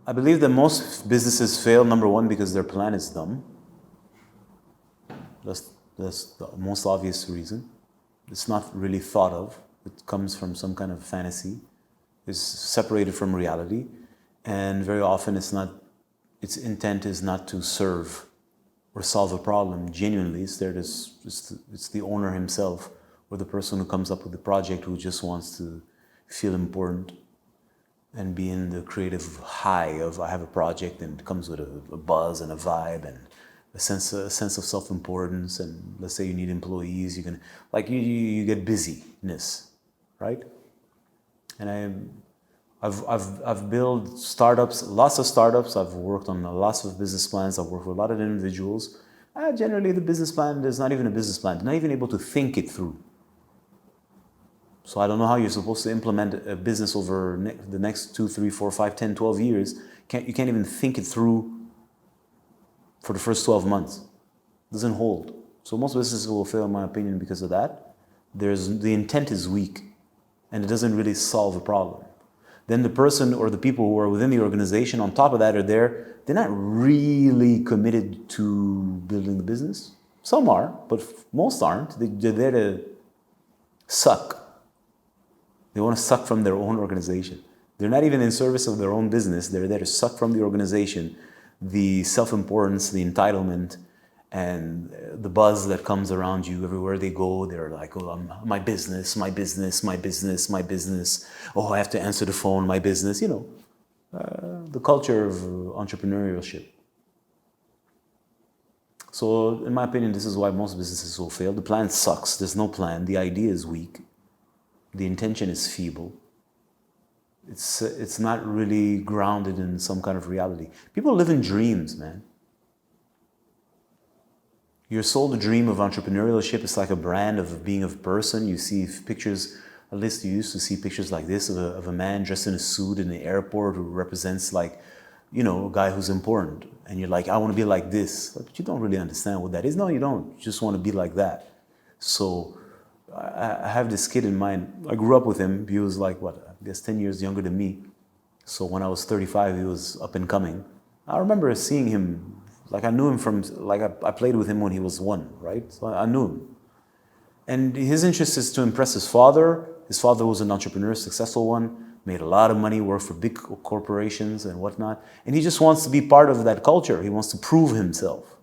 I believe that most businesses fail, number one, because their plan is dumb. That's the most obvious reason. It's not really thought of. It comes from some kind of fantasy. It's separated from reality. And very often its intent is not to serve or solve a problem genuinely. It's the owner himself or the person who comes up with the project who just wants to feel important and be in the creative high of I have a project, and it comes with a buzz and a vibe and a sense of self-importance. And let's say you need employees, you can you get busyness, right? And I've built startups, lots of startups. I've worked on lots of business plans. I've worked with a lot of individuals. Generally, the business plan is not even a business plan. They're not even able to think it through. So I don't know how you're supposed to implement a business over the next 2, 3, 4, 5, 10, 12 years. You can't even think it through for the first 12 months. It doesn't hold. So most businesses will fail, in my opinion, because of that. The intent is weak, and it doesn't really solve a problem. Then the person or the people who are within the organization, on top of that, they're not really committed to building the business. Some are, but most aren't. They're there to suck. They want to suck from their own organization. They're not even in service of their own business. They're there to suck from the organization the self-importance, the entitlement, and the buzz that comes around you everywhere they go. They're like, oh, my business, my business, my business, my business. Oh, I have to answer the phone, my business. The culture of entrepreneurship. So, in my opinion, this is why most businesses will fail. The plan sucks. There's no plan. The idea is weak. The intention is feeble. It's not really grounded in some kind of reality. People live in dreams, man. You're sold a dream of entrepreneurship. It's like a brand of being a person. You see pictures, at least you used to see pictures like this of a man dressed in a suit in the airport who represents a guy who's important. And you're like, I want to be like this. But you don't really understand what that is. No, you don't. You just want to be like that. So I have this kid in mind. I grew up with him. He was I guess 10 years younger than me. So when I was 35, he was up and coming. I remember seeing him, I knew him from, I played with him when he was 1, right? So I knew him. And his interest is to impress his father. His father was an entrepreneur, successful one, made a lot of money, worked for big corporations and whatnot. And he just wants to be part of that culture. He wants to prove himself.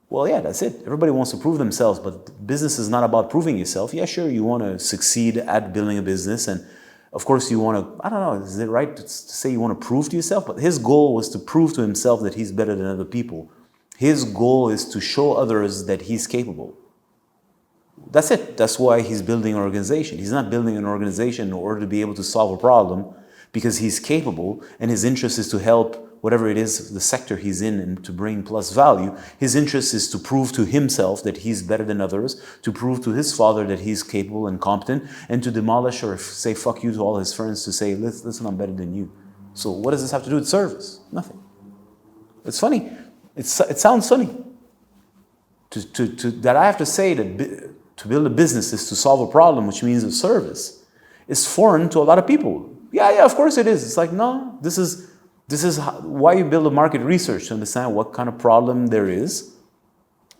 Well, yeah, that's it. Everybody wants to prove themselves, but business is not about proving yourself. Yeah, sure, you want to succeed at building a business, and of course you want to, I don't know, is it right to say you want to prove to yourself? But his goal was to prove to himself that he's better than other people. His goal is to show others that he's capable. That's it. That's why he's building an organization. He's not building an organization in order to be able to solve a problem, because he's capable and his interest is to help whatever it is, the sector he's in, and to bring plus value. His interest is to prove to himself that he's better than others, to prove to his father that he's capable and competent, and to demolish or say fuck you to all his friends, to say, listen, I'm better than you. So what does this have to do with service? Nothing. It's funny. It sounds funny that I have to say that to build a business is to solve a problem, which means a service. It's foreign to a lot of people. Yeah, of course it is. It's like, no, this is why you build a market research, to understand what kind of problem there is,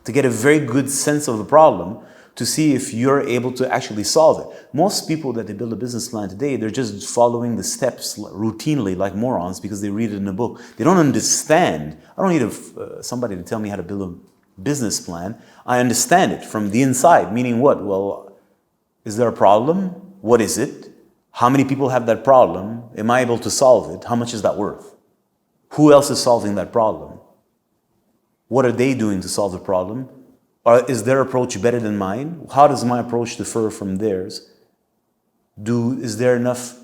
to get a very good sense of the problem, to see if you're able to actually solve it. Most people that they build a business plan today, they're just following the steps routinely like morons because they read it in a book. They don't understand. I don't need somebody to tell me how to build a business plan. I understand it from the inside, meaning what? Well, is there a problem? What is it? How many people have that problem? Am I able to solve it? How much is that worth? Who else is solving that problem? What are they doing to solve the problem? Is their approach better than mine? How does my approach differ from theirs? Is there enough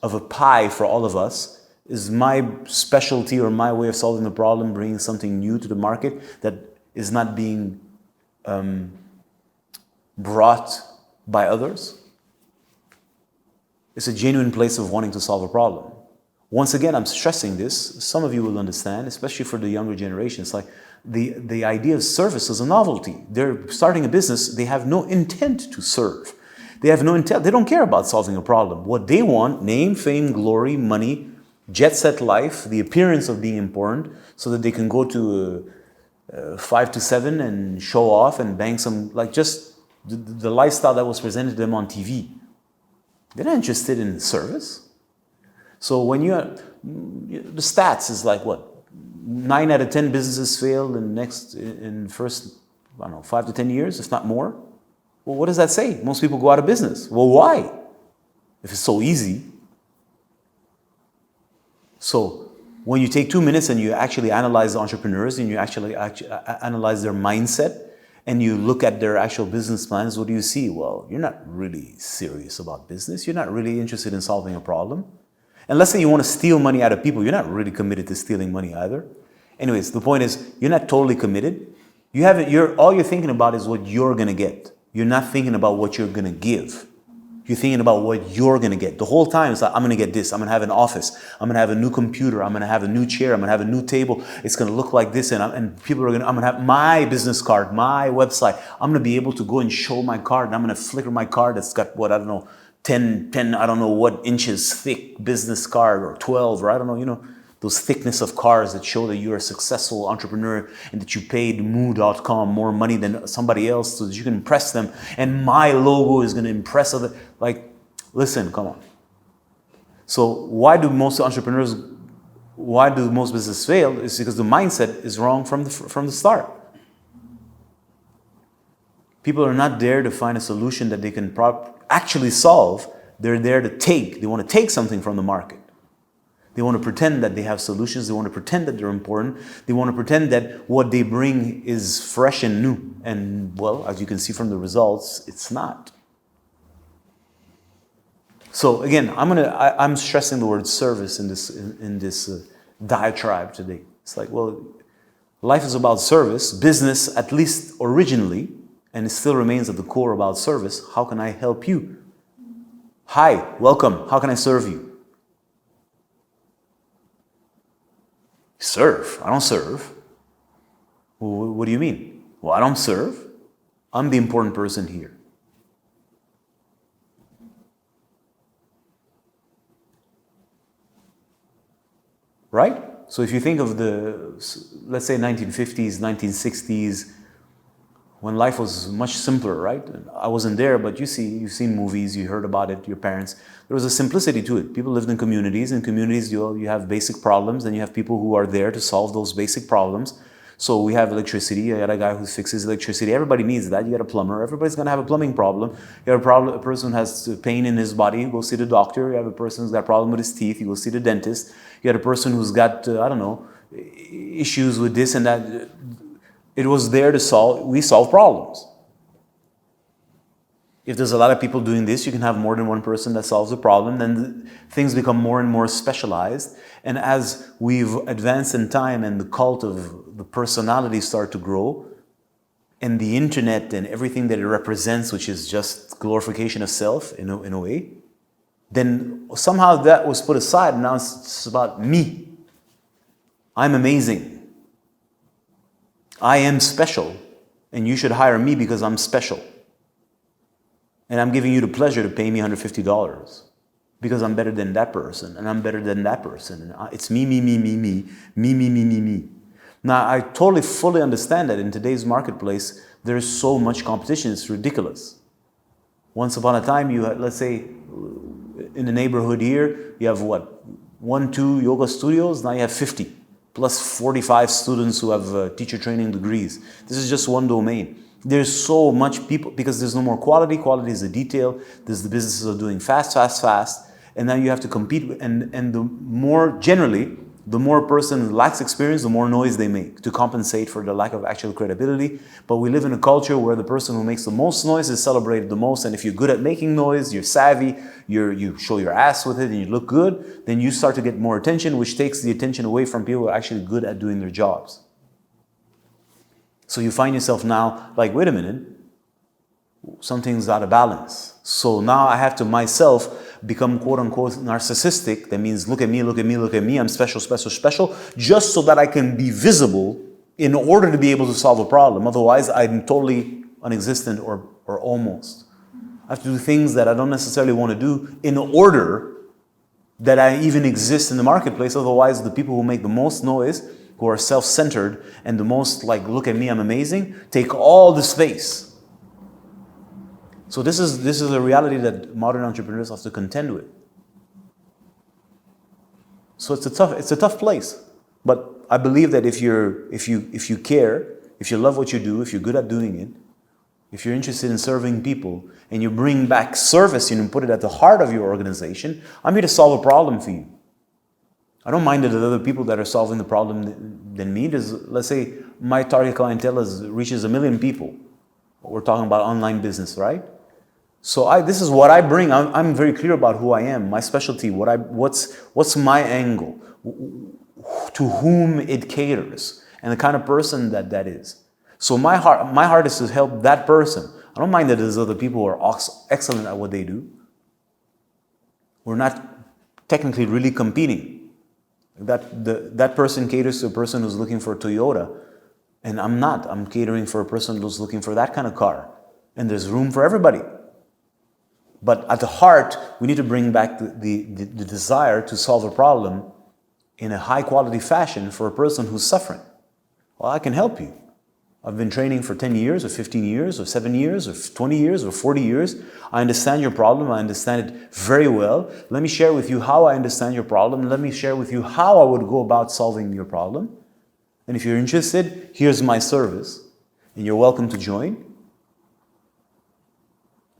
of a pie for all of us? Is my specialty or my way of solving the problem bringing something new to the market that is not being brought by others? It's a genuine place of wanting to solve a problem. Once again, I'm stressing this. Some of you will understand, especially for the younger generation. It's like the idea of service is a novelty. They're starting a business. They have no intent to serve. They have no intent. They don't care about solving a problem. What they want, name, fame, glory, money, jet set life, the appearance of being important, so that they can go to 5 to 7 and show off and bang some, like just the lifestyle that was presented to them on TV. They're not interested in service. So when the stats is like what? 9 out of 10 businesses fail in first, I don't know, 5 to 10 years, if not more. Well, what does that say? Most people go out of business. Well, why? If it's so easy. So when you take 2 minutes and you actually analyze the entrepreneurs and you actually analyze their mindset and you look at their actual business plans, what do you see? Well, you're not really serious about business. You're not really interested in solving a problem. And let's say you want to steal money out of people. You're not really committed to stealing money either. Anyways, the point is you're not totally committed. All you're thinking about is what you're going to get. You're not thinking about what you're going to give. You're thinking about what you're going to get. The whole time it's like, I'm going to get this. I'm going to have an office. I'm going to have a new computer. I'm going to have a new chair. I'm going to have a new table. It's going to look like this. And people are I'm going to have my business card, my website. I'm going to be able to go and show my card. And I'm going to flicker my card that's got what, I don't know, 10, I don't know what inches thick business card, or 12, or I don't know, those thickness of cards that show that you're a successful entrepreneur and that you paid moo.com more money than somebody else so that you can impress them. And my logo is going to impress other. Like, listen, come on. So why do most businesses fail? It's because the mindset is wrong from the start. People are not there to find a solution that they can actually solve. They're there to take. They want to take something from the market. They want to pretend that they have solutions. They want to pretend that they're important. They want to pretend that what they bring is fresh and new. And well, as you can see from the results, it's not. So again, I'm stressing the word service in this diatribe today. It's like, well, life is about service. Business, at least originally, and it still remains at the core about service. How can I help you? Hi, welcome. How can I serve you? Serve? I don't serve. Well, what do you mean? Well, I don't serve. I'm the important person here. Right? So if you think of let's say 1950s, 1960s, when life was much simpler, right? I wasn't there, but you've seen movies, you heard about it, your parents. There was a simplicity to it. People lived in communities. In communities, you have basic problems, and you have people who are there to solve those basic problems. So we have electricity. You got a guy who fixes electricity. Everybody needs that. You got a plumber. Everybody's going to have a plumbing problem. You have a person who has pain in his body. You go see the doctor. You have a person who's got a problem with his teeth. You go see the dentist. You got a person who's got, I don't know, issues with this and that. It was there to we solve problems. If there's a lot of people doing this, you can have more than one person that solves a problem, then things become more and more specialized. And as we've advanced in time and the cult of the personality start to grow, and the internet and everything that it represents, which is just glorification of self in a way, then somehow that was put aside, and now it's about me. I'm amazing. I am special, and you should hire me because I'm special. And I'm giving you the pleasure to pay me $150 because I'm better than that person, and I'm better than that person. And it's me. Now, I totally, fully understand that in today's marketplace, there's so much competition, it's ridiculous. Once upon a time, you had, let's say, in the neighborhood here, you have what? 1, 2 yoga studios, now you have 50. Plus 45 students who have teacher training degrees. This is just one domain. There's so much people, because there's no more quality. Quality is the detail. There's the businesses are doing fast. And now you have to compete. And the more, generally, the more a person lacks experience, the more noise they make to compensate for the lack of actual credibility. But we live in a culture where the person who makes the most noise is celebrated the most. And if you're good at making noise, you're savvy, you show your ass with it and you look good, then you start to get more attention, which takes the attention away from people who are actually good at doing their jobs. So you find yourself now like, wait a minute, something's out of balance. So now I have to myself become quote unquote narcissistic. That means look at me, I'm special, just so that I can be visible in order to be able to solve a problem. Otherwise, I'm totally non-existent or almost. I have to do things that I don't necessarily want to do in order that I even exist in the marketplace. Otherwise, the people who make the most noise, who are self-centered and the most like, look at me, I'm amazing, take all the space. So this is a reality that modern entrepreneurs have to contend with. So it's a tough place. But I believe that if you care, if you love what you do, if you're good at doing it, if you're interested in serving people, and you bring back service and you put it at the heart of your organization, I'm here to solve a problem for you. I don't mind that there's other people that are solving the problem than me. Let's say my target clientele reaches 1 million people. We're talking about online business, right? So this is what I bring. I'm very clear about who I am, my specialty, what's my angle, to whom it caters, and the kind of person that is. So my heart is to help that person. I don't mind that there's other people who are excellent at what they do. We're not technically really competing. That person caters to a person who's looking for a Toyota, and I'm not. I'm catering for a person who's looking for that kind of car. And there's room for everybody. But at the heart, we need to bring back the desire to solve a problem in a high quality fashion for a person who's suffering. Well, I can help you. I've been training for 10 years or 15 years or 7 years or 20 years or 40 years. I understand your problem. I understand it very well. Let me share with you how I understand your problem. Let me share with you how I would go about solving your problem. And if you're interested, here's my service. And you're welcome to join.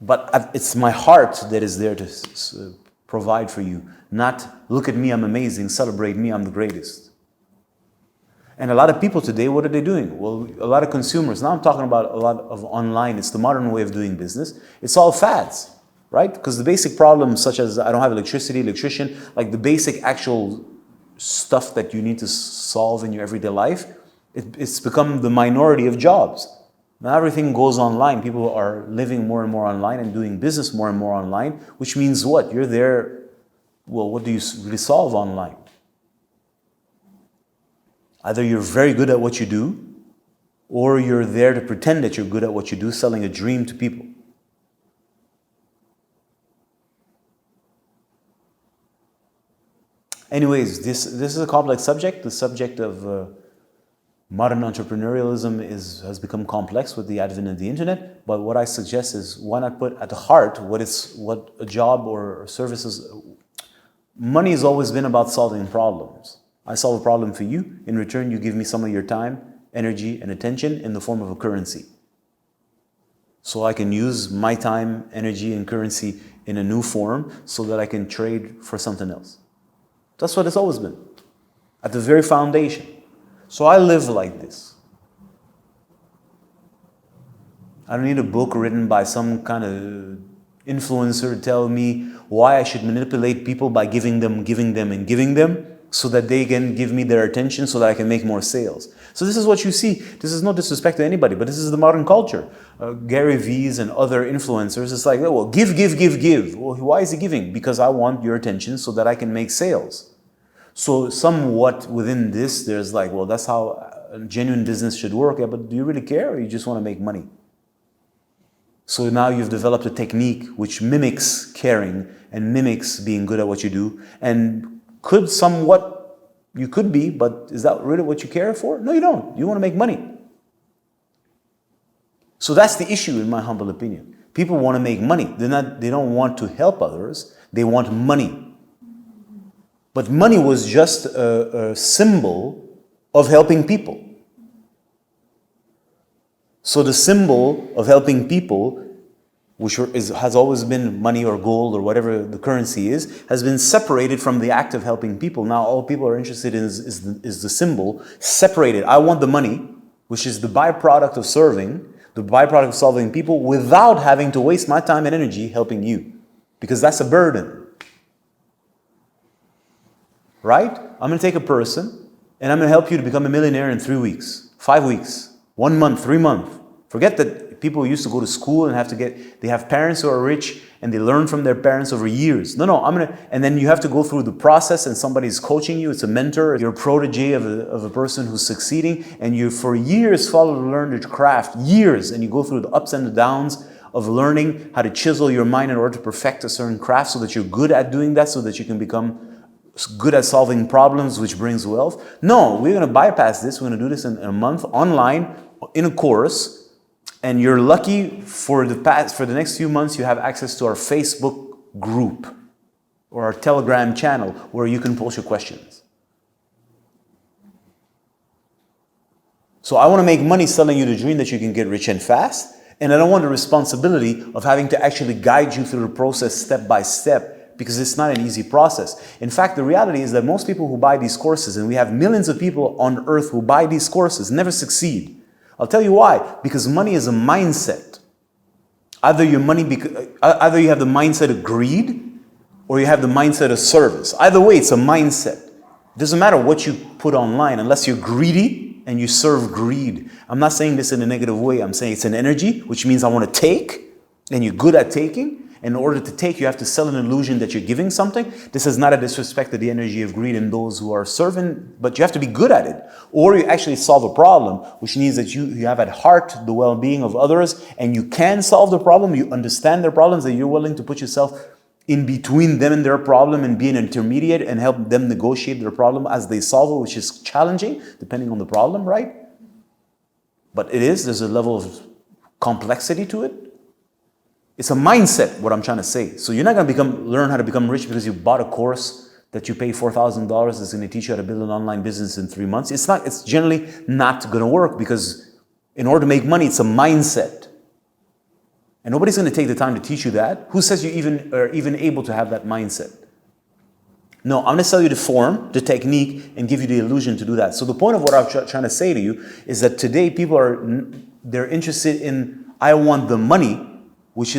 But it's my heart that is there to provide for you. Not, look at me, I'm amazing. Celebrate me, I'm the greatest. And a lot of people today, what are they doing? Well, a lot of consumers, now I'm talking about a lot of online, it's the modern way of doing business. It's all fads, right? Because the basic problems such as I don't have electricity, electrician, like the basic actual stuff that you need to solve in your everyday life, it's become the minority of jobs. Now everything goes online. People are living more and more online and doing business more and more online, which means what? You're there, well, what do you really solve online? Either you're very good at what you do, or you're there to pretend that you're good at what you do, selling a dream to people. Anyways, this is a complex subject. The subject of modern entrepreneurialism has become complex with the advent of the internet. But what I suggest is, why not put at the heart what a job or services. Money has always been about solving problems. I solve a problem for you. In return, you give me some of your time, energy, and attention in the form of a currency. So I can use my time, energy, and currency in a new form so that I can trade for something else. That's what it's always been, at the very foundation. So I live like this. I don't need a book written by some kind of influencer to tell me why I should manipulate people by giving them, so that they can give me their attention so that I can make more sales. So this is what you see. This is no disrespect to anybody, but this is the modern culture. Gary V's and other influencers, it's like, oh, well, give. Well, why is he giving? Because I want your attention so that I can make sales. So somewhat within this, there's like, well, that's how a genuine business should work. Yeah, but do you really care, or you just want to make money? So now you've developed a technique which mimics caring and mimics being good at what you do, and you could be, but is that really what you care for? No, you don't. You want to make money. So that's the issue, in my humble opinion. People want to make money. They don't want to help others. They want money. But money was just a symbol of helping people. So the symbol of helping people, which has always been money or gold or whatever the currency is, has been separated from the act of helping people. Now all people are interested in is the symbol, separated. I want the money, which is the byproduct of serving, the byproduct of solving people, without having to waste my time and energy helping you. Because that's a burden. Right? I'm going to take a person and I'm going to help you to become a millionaire in 3 weeks, 5 weeks, 1 month, 3 months. Forget that people used to go to school and they have parents who are rich and they learn from their parents over years. No, and then you have to go through the process and somebody's coaching you. It's a mentor. You're a protege of a person who's succeeding, and you for years follow to learn the craft, years, and you go through the ups and the downs of learning how to chisel your mind in order to perfect a certain craft so that you're good at doing that, so that you can become good at solving problems, which brings wealth. No, we're going to bypass this. We're going to do this in a month online in a course. And you're lucky for the next few months, you have access to our Facebook group or our Telegram channel where you can post your questions. So I want to make money selling you the dream that you can get rich and fast. And I don't want the responsibility of having to actually guide you through the process step by step, because it's not an easy process. In fact, the reality is that most people who buy these courses, and we have millions of people on earth who buy these courses, never succeed. I'll tell you why. Because money is a mindset. Either you have the mindset of greed or you have the mindset of service. Either way, it's a mindset. It doesn't matter what you put online unless you're greedy and you serve greed. I'm not saying this in a negative way. I'm saying it's an energy, which means I want to take, and you're good at taking. In order to take, you have to sell an illusion that you're giving something. This is not a disrespect to the energy of greed and those who are serving, but you have to be good at it. Or you actually solve a problem, which means that you have at heart the well-being of others, and you can solve the problem, you understand their problems, and you're willing to put yourself in between them and their problem and be an intermediate and help them negotiate their problem as they solve it, which is challenging, depending on the problem, right? But there's a level of complexity to it. It's a mindset, what I'm trying to say. So you're not going to learn how to become rich because you bought a course that you pay $4,000 that's going to teach you how to build an online business in 3 months. It's generally not going to work, because in order to make money, it's a mindset. And nobody's going to take the time to teach you that. Who says you are even able to have that mindset? No, I'm going to sell you the form, the technique, and give you the illusion to do that. So the point of what I'm trying to say to you is that today people they're interested in, I want the money, which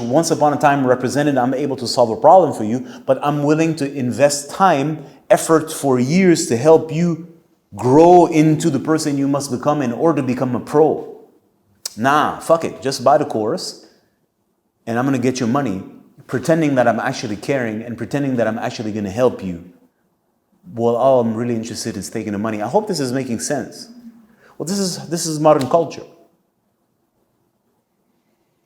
once upon a time represented I'm able to solve a problem for you, but I'm willing to invest time, effort for years to help you grow into the person you must become in order to become a pro. Nah, fuck it. Just buy the course and I'm going to get your money, pretending that I'm actually caring and pretending that I'm actually going to help you. Well, all I'm really interested in is taking the money. I hope this is making sense. Well, this is modern culture.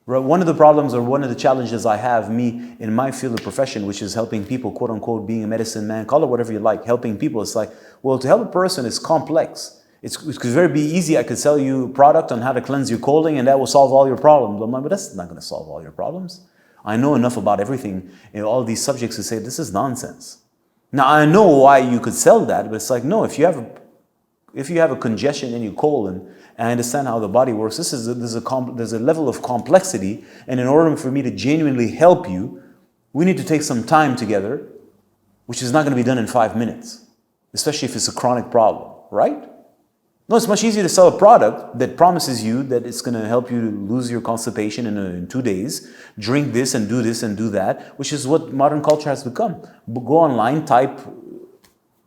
One of the problems, or one of the challenges I have, me in my field of profession, which is helping people, quote unquote, being a medicine man, call it whatever you like, helping people. It's like, well, to help a person is complex. It could very be easy. I could sell you a product on how to cleanse your colon and that will solve all your problems. But that's not going to solve all your problems. I know enough about everything in all these subjects to say this is nonsense. Now, I know why you could sell that, but it's like, no, if you have a congestion in your colon, and I understand how the body works, there's a level of complexity, and in order for me to genuinely help you, we need to take some time together, which is not going to be done in 5 minutes, especially if it's a chronic problem, right? No, it's much easier to sell a product that promises you that it's going to help you lose your constipation in 2 days, drink this and do that, which is what modern culture has become. Go online, type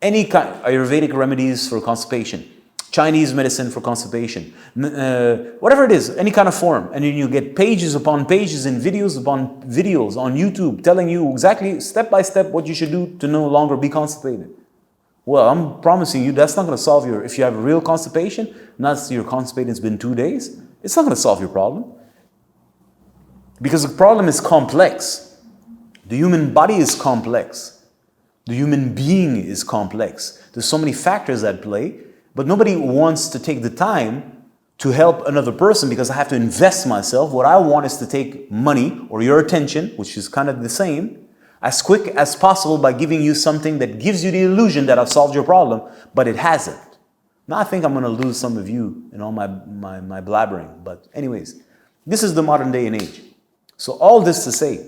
any kind of Ayurvedic remedies for constipation, Chinese medicine for constipation, whatever it is, any kind of form. And then you get pages upon pages and videos upon videos on YouTube telling you exactly step by step what you should do to no longer be constipated. Well, I'm promising you that's not going to solve if you have real constipation, not your constipated, it's been 2 days, it's not going to solve your problem. Because the problem is complex. The human body is complex. The human being is complex. There's so many factors at play, but nobody wants to take the time to help another person because I have to invest myself. What I want is to take money or your attention, which is kind of the same, as quick as possible by giving you something that gives you the illusion that I've solved your problem, but it hasn't. Now I think I'm going to lose some of you in all my blabbering. But anyways, this is the modern day and age. So all this to say,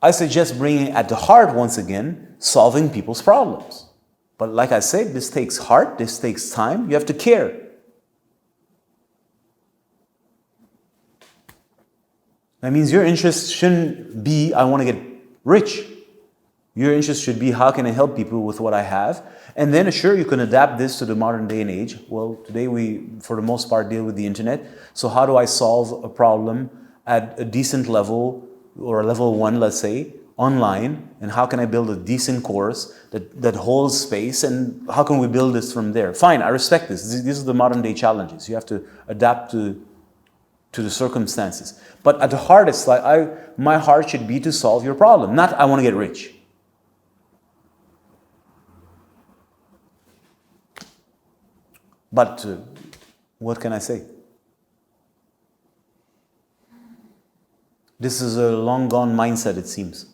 I suggest bringing at the heart, once again, solving people's problems. But like I said, this takes heart, this takes time. You have to care. That means your interest shouldn't be, I want to get rich. Your interest should be, how can I help people with what I have? And then sure, you can adapt this to the modern day and age. Well, today we, for the most part, deal with the internet. So how do I solve a problem at a decent level, or a level 1, let's say, online? And how can I build a decent course that holds space? And how can we build this from there? Fine, I respect this. These are the modern day challenges. You have to adapt to the circumstances. But at the heart, it's like, my heart should be to solve your problem, not I want to get rich. But what can I say? This is a long gone mindset, it seems.